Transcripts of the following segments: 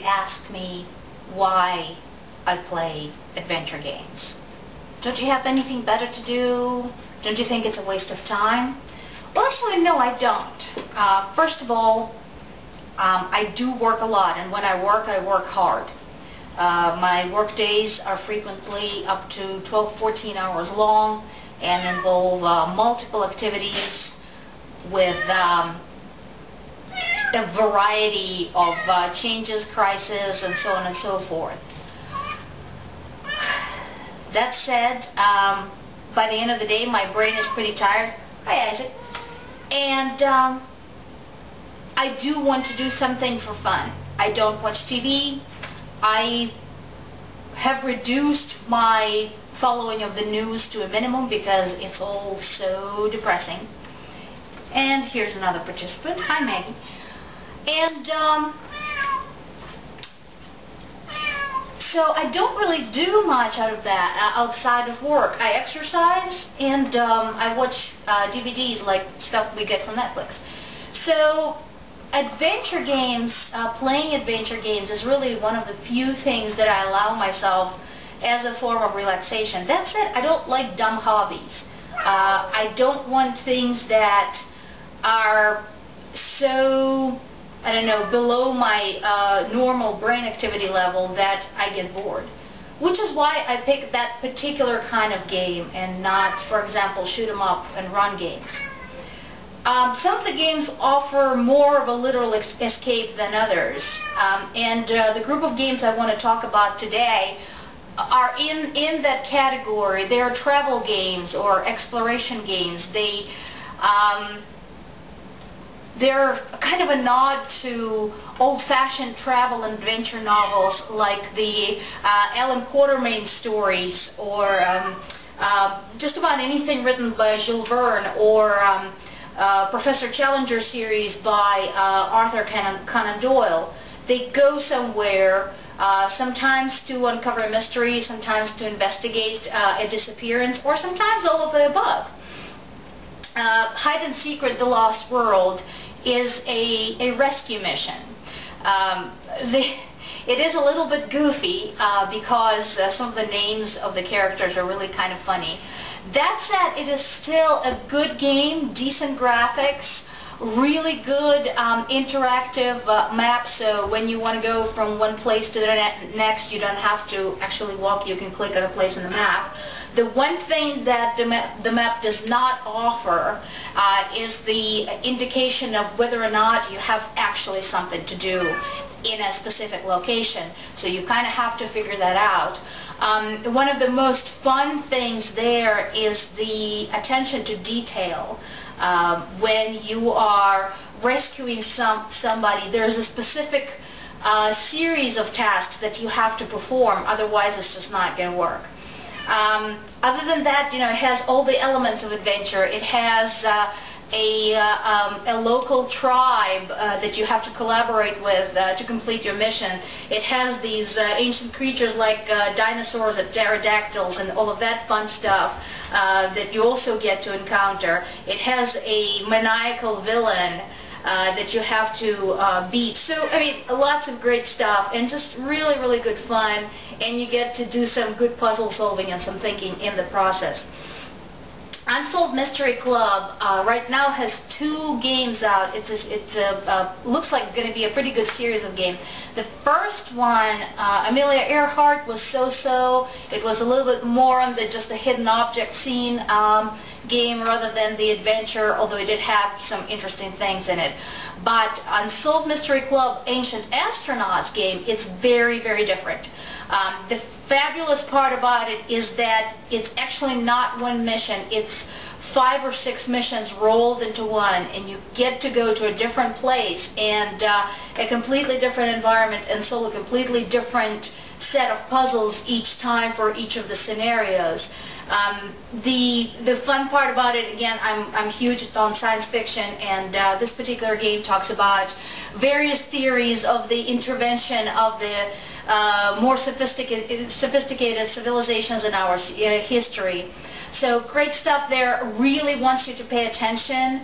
ask me why I play adventure games. Don't you have anything better to do? Don't you think it's a waste of time? Well, actually, no, I don't. First of all, I do work a lot, and when I work hard. My work days are frequently up to 12, 14 hours long and involve multiple activities with a variety of changes, crises, and so on and so forth. That said, by the end of the day, my brain is pretty tired. Hi, Isaac. And I do want to do something for fun. I don't watch TV. I have reduced my following of the news to a minimum because it's all so depressing. And here's another participant. Hi, Maggie. And so I don't really do much out of that outside of work. I exercise and I watch DVDs, like stuff we get from Netflix. So adventure games, playing adventure games is really one of the few things that I allow myself as a form of relaxation. That said, I don't like dumb hobbies. I don't want things that are so, I don't know, below my normal brain activity level that I get bored. Which is why I pick that particular kind of game and not, for example, shoot 'em up and run games. Some of the games offer more of a literal escape than others, and the group of games I want to talk about today are in that category. They are travel games or exploration games. They're kind of a nod to old-fashioned travel and adventure novels like the Alan Quatermain stories, or just about anything written by Jules Verne, or Professor Challenger series by Arthur Conan Doyle. They go somewhere, sometimes to uncover a mystery, sometimes to investigate a disappearance, or sometimes all of the above. Hide and Secret: The Lost World is a rescue mission. It is a little bit goofy because some of the names of the characters are really kind of funny. That said, it is still a good game, decent graphics, really good interactive map, so when you want to go from one place to the next, you don't have to actually walk, you can click on a place on the map. The one thing that the map does not offer is the indication of whether or not you have actually something to do in a specific location. So you kind of have to figure that out. One of the most fun things there is the attention to detail. When you are rescuing somebody, there's a specific series of tasks that you have to perform, otherwise it's just not going to work. Other than that, you know, it has all the elements of adventure. It has a local tribe that you have to collaborate with to complete your mission. It has these ancient creatures like dinosaurs and pterodactyls and all of that fun stuff that you also get to encounter. It has a maniacal villain that you have to beat. So, I mean, lots of great stuff and just really, really good fun, and you get to do some good puzzle solving and some thinking in the process. Unsolved Mystery Club right now has 2 games out. It looks like going to be a pretty good series of games. The first one, Amelia Earhart, was so-so. It was a little bit more on the just the hidden object scene game rather than the adventure, although it did have some interesting things in it. But Unsolved Mystery Club Ancient Astronauts game, it's very, very different. The fabulous part about it is that it's actually not one mission. It's 5 or 6 missions rolled into one, and you get to go to a different place and a completely different environment and solve a completely different set of puzzles each time for each of the scenarios. The fun part about it, again, I'm huge on science fiction, and this particular game talks about various theories of the intervention of the more sophisticated civilizations in our history. So great stuff there. Really wants you to pay attention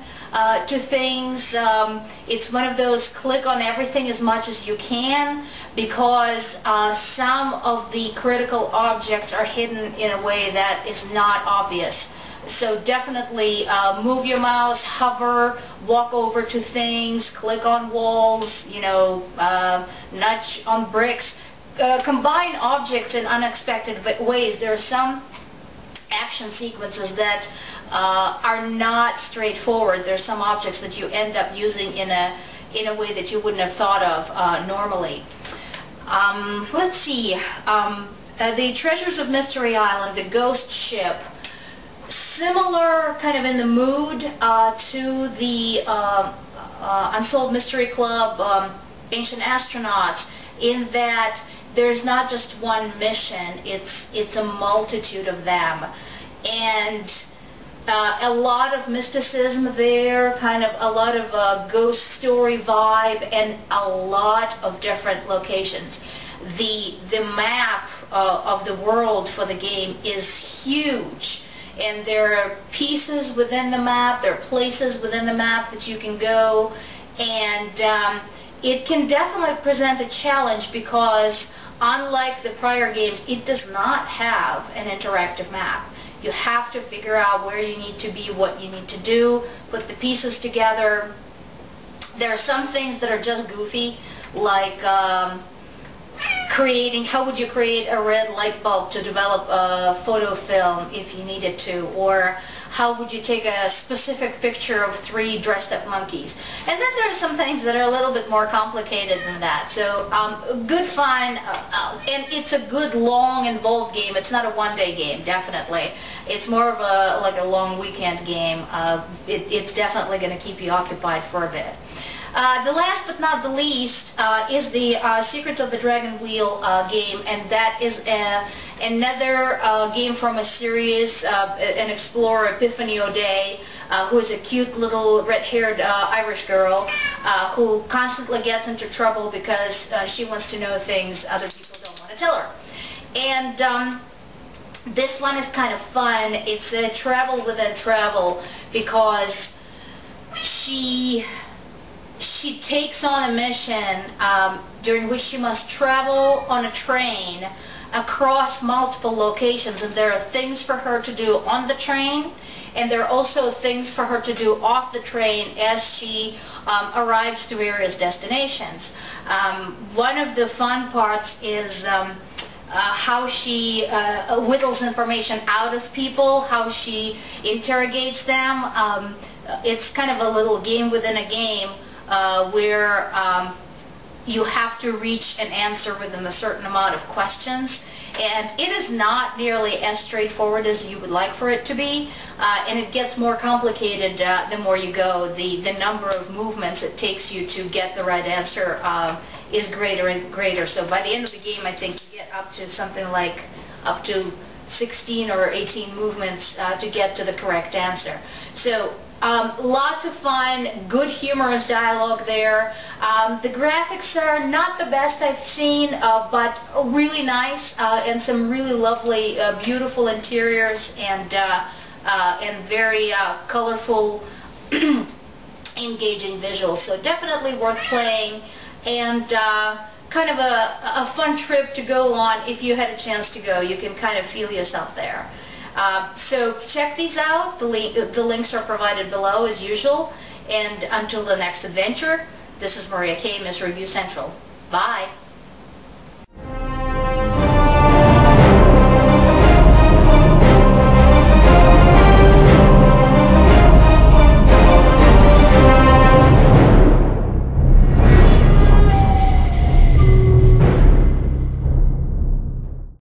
to things. It's one of those click on everything as much as you can, because some of the critical objects are hidden in a way that is not obvious. So definitely move your mouse, hover, walk over to things, click on walls, nudge on bricks. Combine objects in unexpected ways. There are some action sequences that are not straightforward. There's some objects that you end up using in a way that you wouldn't have thought of normally. Let's see. The Treasures of Mystery Island, the Ghost Ship. Similar kind of in the mood to the Unsolved Mystery Club, Ancient Astronauts, in that there's not just one mission, it's a multitude of them. And a lot of mysticism there, kind of a lot of ghost story vibe, and a lot of different locations. The map of the world for the game is huge. And there are pieces within the map, there are places within the map that you can go, and it can definitely present a challenge because unlike the prior games, it does not have an interactive map. You have to figure out where you need to be, what you need to do, put the pieces together. There are some things that are just goofy, like how would you create a red light bulb to develop a photo film if you needed to, or how would you take a specific picture of 3 dressed up monkeys. And then there are some things that are a little bit more complicated than that. So good fun, and it's a good long involved game. It's not a one-day game, definitely. It's more of a long weekend game. It's definitely going to keep you occupied for a bit. The last but not the least is the Secrets of the Dragon Wheel game, and that is another game from a series, an explorer, Epiphany O'Day, who is a cute little red-haired Irish girl who constantly gets into trouble because she wants to know things other people don't want to tell her. And this one is kind of fun. It's a travel within travel, because she takes on a mission during which she must travel on a train across multiple locations, and there are things for her to do on the train, and there are also things for her to do off the train as she arrives to various destinations. One of the fun parts is how she whittles information out of people, how she interrogates them. It's kind of a little game within a game, where you have to reach an answer within a certain amount of questions, and it is not nearly as straightforward as you would like for it to be, and it gets more complicated the more you go. The number of movements it takes you to get the right answer is greater and greater. So by the end of the game, I think you get up to something like up to 16 or 18 movements to get to the correct answer. So lots of fun, good humorous dialogue there. The graphics are not the best I've seen, but really nice, and some really lovely, beautiful interiors, and very colorful, engaging visuals. So definitely worth playing, and kind of a fun trip to go on if you had a chance to go. You can kind of feel yourself there. So check these out. The links are provided below as usual. And until the next adventure, this is Maria K, Miss Review Central. Bye.